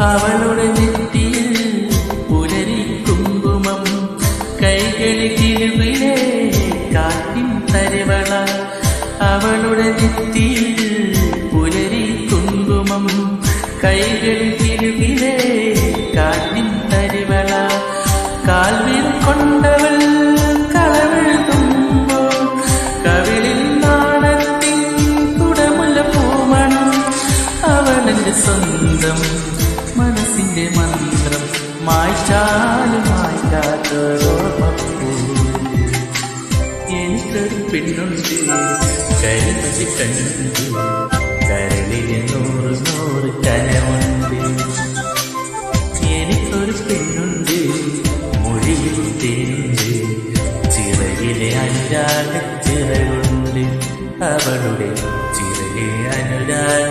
അവളുടെ നെറ്റിയിൽ പുലരി കുങ്കുമം, കൈകളിൽ കിഴുവിലെ കാറ്റിൻ തരിവള. അവളുടെ നെറ്റിയിൽ പുലരി കുങ്കുമം, കൈകളിൽ കിഴുവിലെ കാറ്റിൻ തരിവള. കാൽവിൽ കൊണ്ടവൾ കളവെഴുതുമ്പോൾ കവിളിൽ നാണത്തിൻ കുടമുല്ല പൂമണം. അവളെന്റെ സ്വന്തം മനസ്സിന്റെ മന്ത്രം, മായ്ച്ചാലും മായ്ക്കാത്തൊരോർമ്മപ്പൂ. എനിക്കൊരു പെണ്ണുണ്ട് കരുതി കണ്ടു.